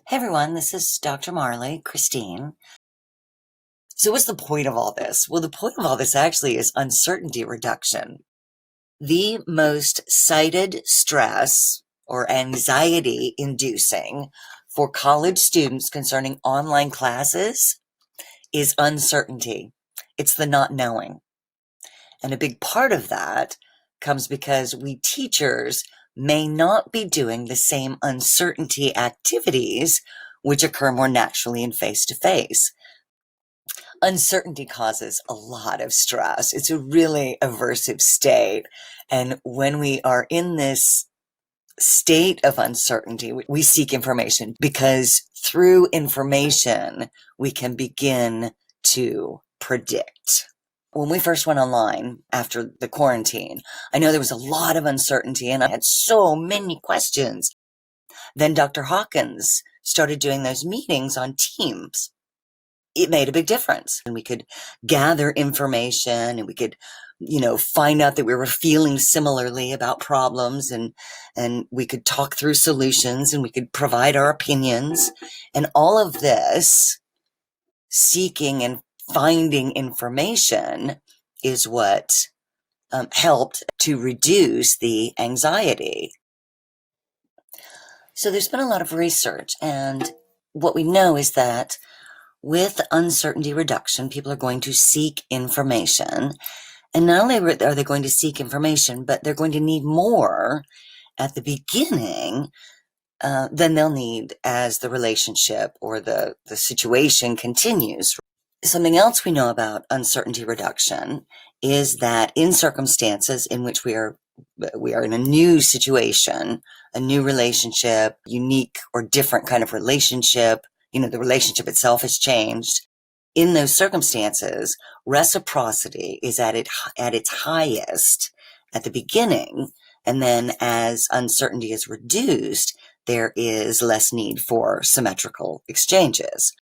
Hey everyone, this is Dr. Marley, Christine. So what's the point of all this? Well, the point of all this actually is uncertainty reduction. The most cited stress or anxiety inducing for college students concerning online classes is uncertainty. It's the not knowing. And a big part of that comes because we teachers may not be doing the same uncertainty activities which occur more naturally in face-to-face. Uncertainty causes a lot of stress. It's a really aversive state. And when we are in this state of uncertainty, we seek information because through information, we can begin to predict. When we first went online after the quarantine, I know there was a lot of uncertainty and I had so many questions. Then Dr. Hawkins started doing those meetings on Teams. It made a big difference, and we could gather information and we could, find out that we were feeling similarly about problems, and we could talk through solutions and we could provide our opinions. And all of this seeking and finding information is what helped to reduce the anxiety. So there's been a lot of research, and what we know is that with uncertainty reduction, people are going to seek information. And not only are they going to seek information, but they're going to need more at the beginning than they'll need as the relationship or the situation continues. Something else we know about uncertainty reduction is that in circumstances in which we are in a new situation, a new relationship, unique or different kind of relationship, the relationship itself has changed. In those circumstances, reciprocity is at its highest at the beginning, and then as uncertainty is reduced, there is less need for symmetrical exchanges.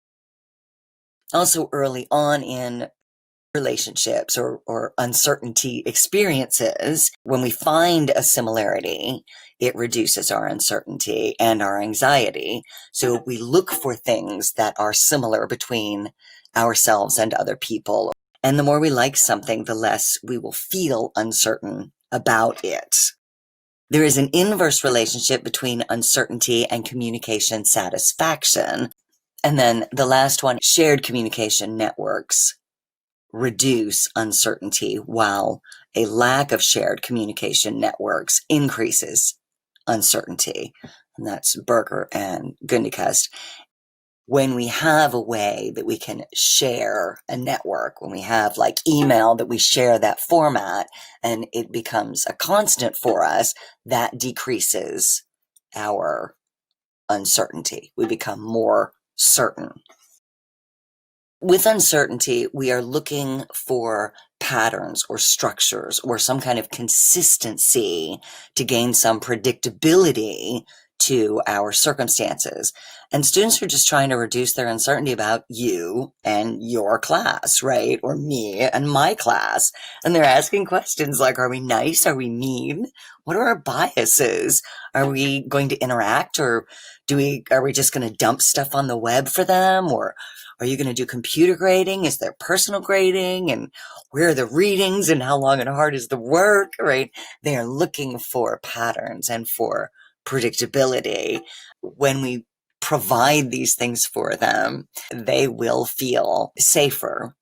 Also, early on in relationships or uncertainty experiences, when we find a similarity, it reduces our uncertainty and our anxiety. So we look for things that are similar between ourselves and other people. And the more we like something, the less we will feel uncertain about it. There is an inverse relationship between uncertainty and communication satisfaction. And then the last one, shared communication networks reduce uncertainty, while a lack of shared communication networks increases uncertainty. And that's Berger and Gundikust. When we have a way that we can share a network, when we have like email that we share that format and it becomes a constant for us, that decreases our uncertainty. We become more certain. With uncertainty, we are looking for patterns or structures or some kind of consistency to gain some predictability to our circumstances. And students are just trying to reduce their uncertainty about you and your class, right? Or me and my class. And they're asking questions like, are we nice? Are we mean? What are our biases? Are we going to interact, or are we just going to dump stuff on the web for them? Or are you going to do computer grading? Is there personal grading? And where are the readings? And how long and hard is the work, right? They are looking for patterns and for predictability. When we provide these things for them, they will feel safer.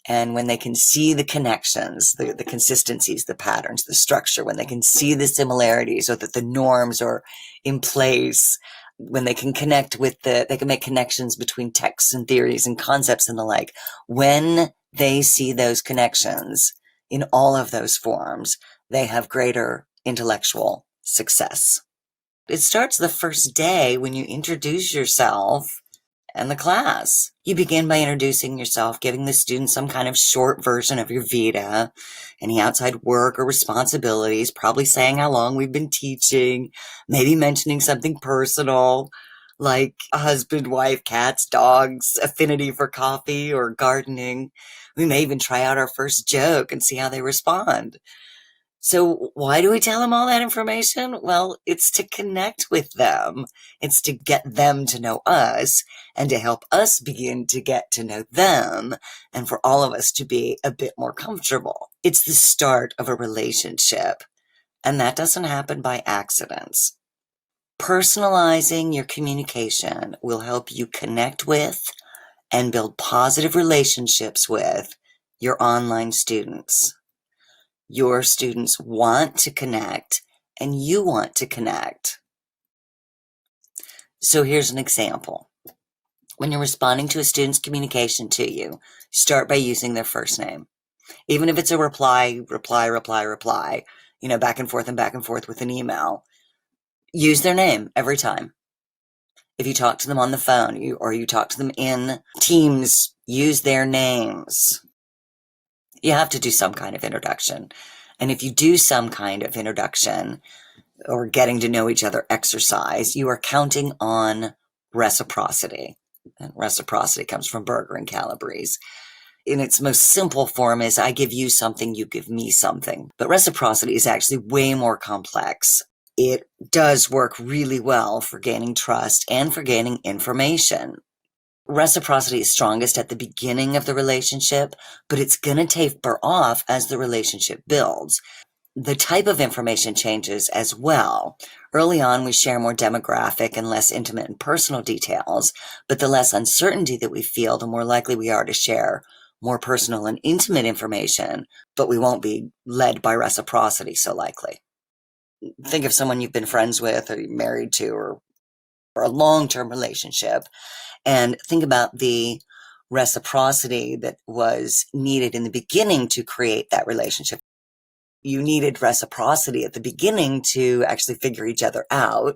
And when they can see the connections, the consistencies, the patterns, the structure, when they can see the similarities or that the norms are in place, when they can connect with they can make connections between texts and theories and concepts and the like, when they see those connections in all of those forms, they have greater intellectual success. It starts the first day when you introduce yourself and the class. You begin by introducing yourself, giving the student some kind of short version of your vita, any outside work or responsibilities, probably saying how long we've been teaching, maybe mentioning something personal, like a husband, wife, cats, dogs, affinity for coffee or gardening. We may even try out our first joke and see how they respond. So why do we tell them all that information? Well, it's to connect with them. It's to get them to know us and to help us begin to get to know them and for all of us to be a bit more comfortable. It's the start of a relationship, and that doesn't happen by accidents. Personalizing your communication will help you connect with and build positive relationships with your online students. Your students want to connect and you want to connect. So here's an example. When you're responding to a student's communication to you, start by using their first name. Even if it's a reply, back and forth with an email, use their name every time. If you talk to them on the phone or you talk to them in Teams, use their names. You have to do some kind of introduction. And if you do some kind of introduction or getting to know each other exercise, you are counting on reciprocity. And reciprocity comes from Berger and Calabrese. In its most simple form is I give you something, you give me something. But reciprocity is actually way more complex. It does work really well for gaining trust and for gaining information. Reciprocity is strongest at the beginning of the relationship, but it's going to taper off as the relationship builds. The type of information changes as well. Early on, we share more demographic and less intimate and personal details, but the less uncertainty that we feel, the more likely we are to share more personal and intimate information, but we won't be led by reciprocity so likely. Think of someone you've been friends with or married to or a long-term relationship, and think about the reciprocity that was needed in the beginning to create that relationship. You needed reciprocity at the beginning to actually figure each other out.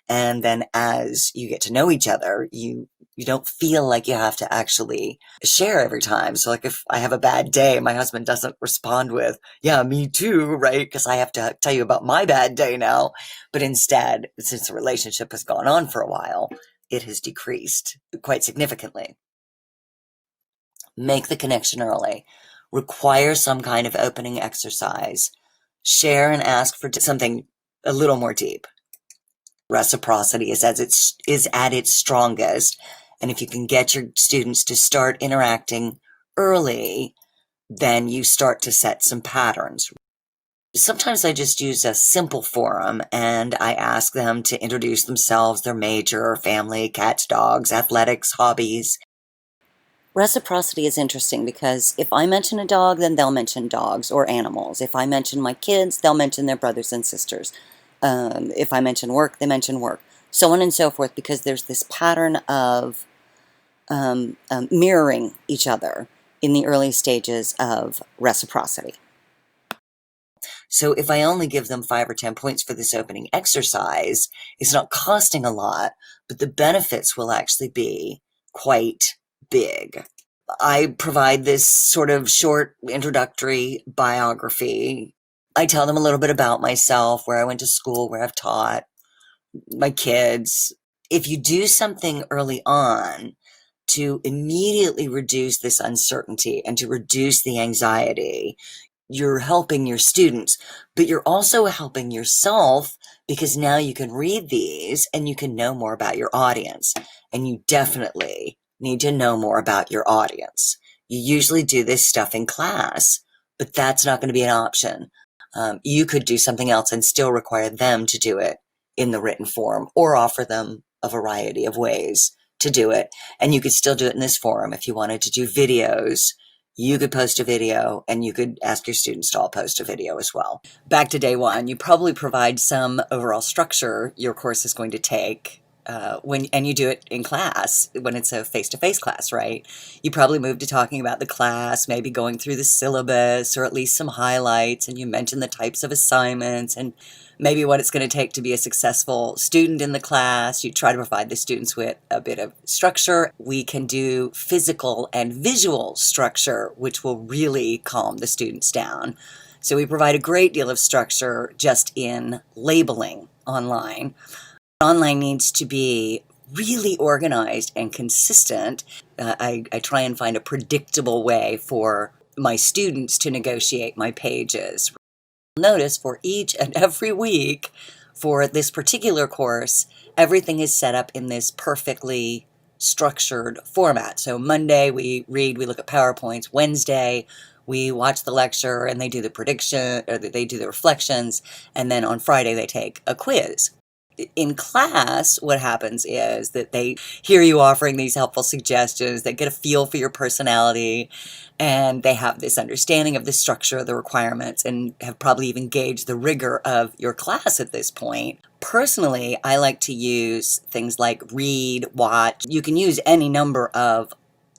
And then as you get to know each other, you don't feel like you have to actually share every time. So like if I have a bad day, my husband doesn't respond with, yeah, me too, right? Because I have to tell you about my bad day now. But instead, since the relationship has gone on for a while, it has decreased quite significantly. Make the connection early. Require some kind of opening exercise. Share and ask for something a little more deep. Reciprocity is at its strongest, and if you can get your students to start interacting early, then you start to set some patterns. Sometimes I just use a simple forum and I ask them to introduce themselves, their major, family, cats, dogs, athletics, hobbies. Reciprocity is interesting because if I mention a dog, then they'll mention dogs or animals. If I mention my kids, they'll mention their brothers and sisters. If I mention work, they mention work. So on and so forth, because there's this pattern of mirroring each other in the early stages of reciprocity. So if I only give them 5 or 10 points for this opening exercise, it's not costing a lot, but the benefits will actually be quite big. I provide this sort of short introductory biography. I tell them a little bit about myself, where I went to school, where I've taught, my kids. If you do something early on to immediately reduce this uncertainty and to reduce the anxiety, you're helping your students, but you're also helping yourself because now you can read these and you can know more about your audience. And you definitely need to know more about your audience. You usually do this stuff in class, but that's not going to be an option. You could do something else and still require them to do it in the written form or offer them a variety of ways to do it. And you could still do it in this forum if you wanted to do videos. You could post a video and you could ask your students to all post a video as well. Back to day one, you probably provide some overall structure your course is going to take and you do it in class when it's a face-to-face class, right? You probably move to talking about the class, maybe going through the syllabus or at least some highlights, and you mention the types of assignments and maybe what it's going to take to be a successful student in the class. You try to provide the students with a bit of structure. We can do physical and visual structure, which will really calm the students down. So we provide a great deal of structure just in labeling online. Online needs to be really organized and consistent. I try and find a predictable way for my students to negotiate my pages. Notice for each and every week for this particular course, everything is set up in this perfectly structured format. So Monday we read, we look at PowerPoints. Wednesday we watch the lecture and they do the prediction, or they do the reflections, and then on Friday they take a quiz. In class, what happens is that they hear you offering these helpful suggestions, they get a feel for your personality, and they have this understanding of the structure of the requirements and have probably even gauged the rigor of your class at this point. Personally, I like to use things like read, watch. You can use any number of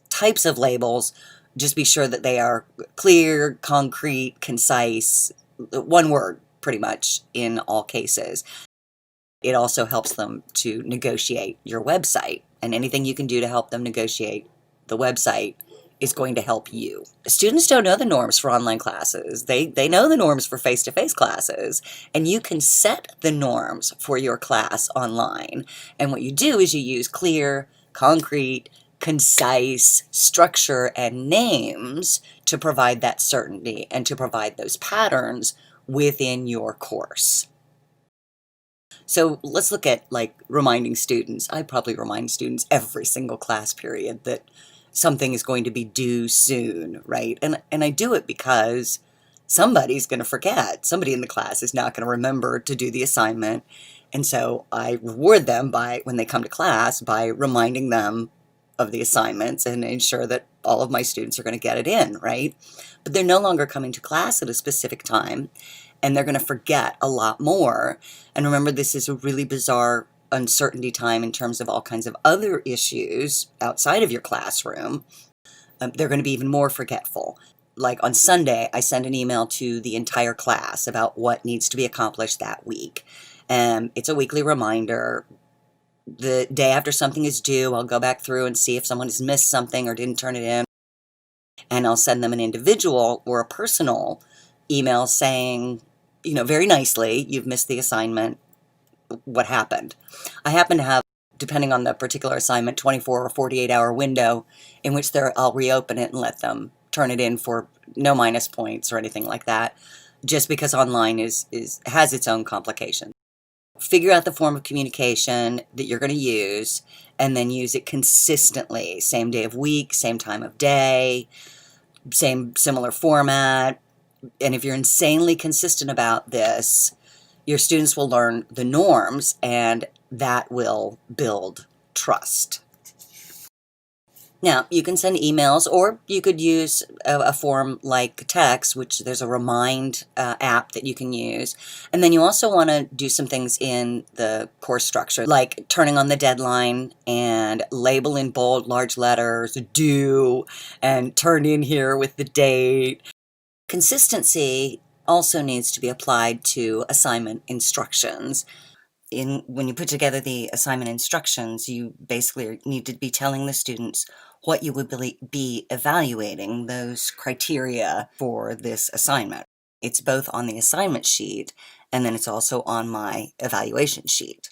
types of labels. Just be sure that they are clear, concrete, concise, one word pretty much in all cases. It also helps them to negotiate your website, and anything you can do to help them negotiate the website is going to help you. Students don't know the norms for online classes. They know the norms for face-to-face classes, and you can set the norms for your class online. And what you do is you use clear, concrete, concise structure and names to provide that certainty and to provide those patterns within your course. So let's look at like reminding students. I probably remind students every single class period that something is going to be due soon, right? And I do it because somebody's going to forget. Somebody in the class is not going to remember to do the assignment. And so I reward them by, when they come to class, by reminding them of the assignments and ensure that all of my students are going to get it in, right? But they're no longer coming to class at a specific time, and they're going to forget a lot more. And remember, this is a really bizarre uncertainty time in terms of all kinds of other issues outside of your classroom. They're going to be even more forgetful. Like on Sunday, I send an email to the entire class about what needs to be accomplished that week. It's a weekly reminder. The day after something is due, I'll go back through and see if someone has missed something or didn't turn it in. And I'll send them an individual or a personal email saying, you know, very nicely, you've missed the assignment. What happened? I happen to have, depending on the particular assignment, 24 or 48-hour window in which I'll reopen it and let them turn it in for no minus points or anything like that, just because online has its own complications. Figure out the form of communication that you're going to use, and then use it consistently. Same day of week, same time of day, similar format. And if you're insanely consistent about this, your students will learn the norms, and that will build trust. Now, you can send emails, or you could use a form like text, which there's a Remind app that you can use. And then you also want to do some things in the course structure, like turning on the deadline and label in bold, large letters, due, and turn in here with the date. Consistency also needs to be applied to assignment instructions. When you put together the assignment instructions, you basically need to be telling the students what you would be evaluating, those criteria for this assignment. It's both on the assignment sheet, and then it's also on my evaluation sheet.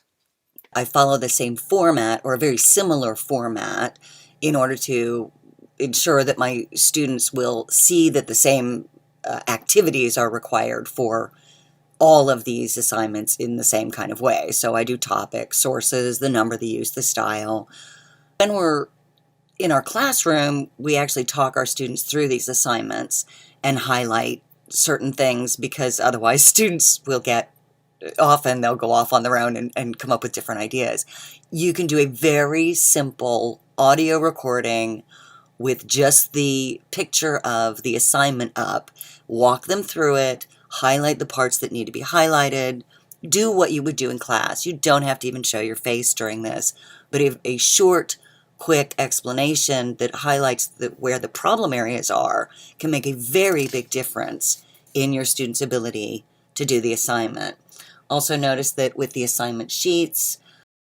I follow the same format, or a very similar format, in order to ensure that my students will see that the same activities are required for all of these assignments in the same kind of way. So I do topics, sources, the number, the use, the style. When we're in our classroom, we actually talk our students through these assignments and highlight certain things, because otherwise students will often they'll go off on their own and come up with different ideas. You can do a very simple audio recording with just the picture of the assignment up, walk them through it, highlight the parts that need to be highlighted, do what you would do in class. You don't have to even show your face during this, but a short, quick explanation that highlights where the problem areas are can make a very big difference in your students' ability to do the assignment. Also notice that with the assignment sheets,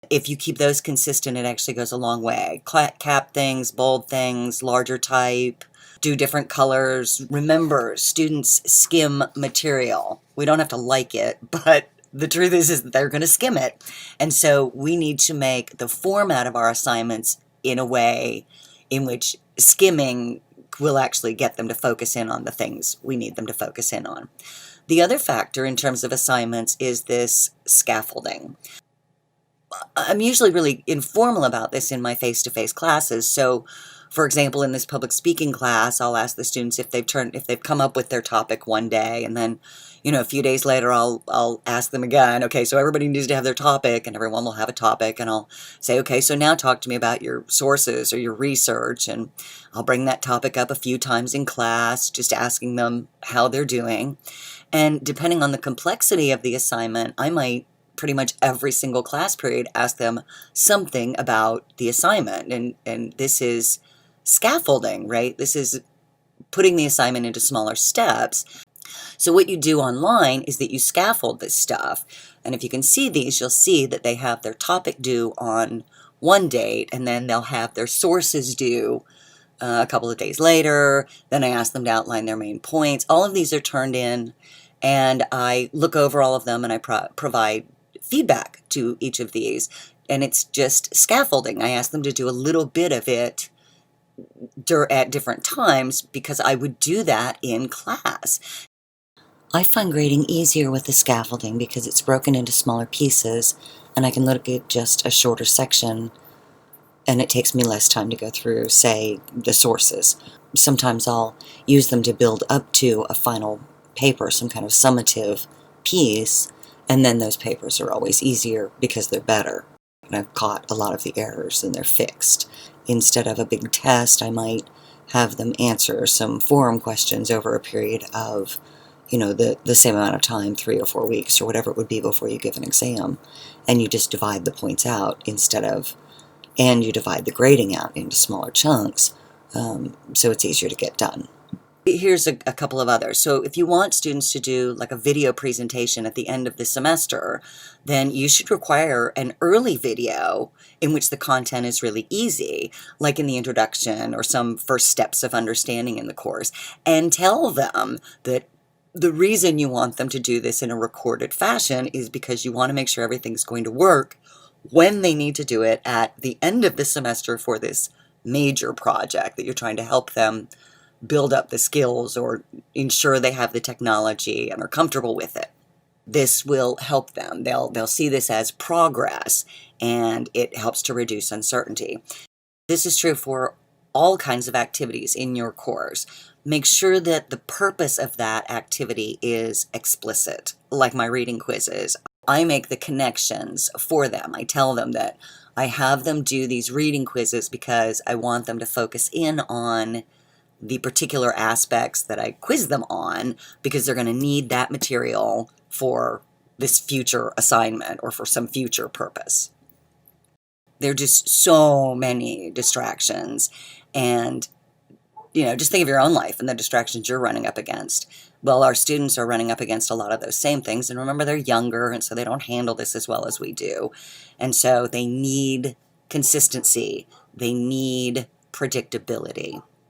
if you keep those consistent, it actually goes a long way. Cap things, bold things, larger type, do different colors. Remember, students skim material. We don't have to like it, but the truth is that they're going to skim it. And so we need to make the format of our assignments in a way in which skimming will actually get them to focus in on the things we need them to focus in on. The other factor in terms of assignments is this scaffolding. I'm usually really informal about this in my face-to-face classes. So, for example, in this public speaking class, I'll ask the students if they've come up with their topic one day, and then, a few days later, I'll ask them again. Okay, so everybody needs to have their topic, and everyone will have a topic, and I'll say, okay, so now talk to me about your sources or your research, and I'll bring that topic up a few times in class, just asking them how they're doing. And depending on the complexity of the assignment, I might pretty much every single class period ask them something about the assignment. And this is scaffolding, right? This is putting the assignment into smaller steps. So what you do online is that you scaffold this stuff. And if you can see these, you'll see that they have their topic due on one date, and then they'll have their sources due a couple of days later. Then I ask them to outline their main points. All of these are turned in, and I look over all of them, and I provide feedback to each of these. And it's just scaffolding. I ask them to do a little bit of it at different times because I would do that in class. I find grading easier with the scaffolding because it's broken into smaller pieces, and I can look at just a shorter section, and it takes me less time to go through, say, the sources. Sometimes I'll use them to build up to a final paper, some kind of summative piece, and then those papers are always easier because they're better. And I've caught a lot of the errors and they're fixed. Instead of a big test, I might have them answer some forum questions over a period of, the same amount of time, 3 or 4 weeks, or whatever it would be before you give an exam. And you just divide the points out and you divide the grading out into smaller chunks, so it's easier to get done. Here's a couple of others. So if you want students to do like a video presentation at the end of the semester, then you should require an early video in which the content is really easy, like in the introduction or some first steps of understanding in the course, and tell them that the reason you want them to do this in a recorded fashion is because you want to make sure everything's going to work when they need to do it at the end of the semester for this major project that you're trying to help them build up the skills or ensure they have the technology and are comfortable with it. This will help them. They'll see this as progress, and it helps to reduce uncertainty. This is true for all kinds of activities in your course. Make sure that the purpose of that activity is explicit, like my reading quizzes. I make the connections for them. I tell them that I have them do these reading quizzes because I want them to focus in on the particular aspects that I quiz them on, because they're going to need that material for this future assignment or for some future purpose. There are just so many distractions, and just think of your own life and the distractions you're running up against. Well, our students are running up against a lot of those same things, and remember, they're younger, and so they don't handle this as well as we do, and so they need consistency. They need predictability.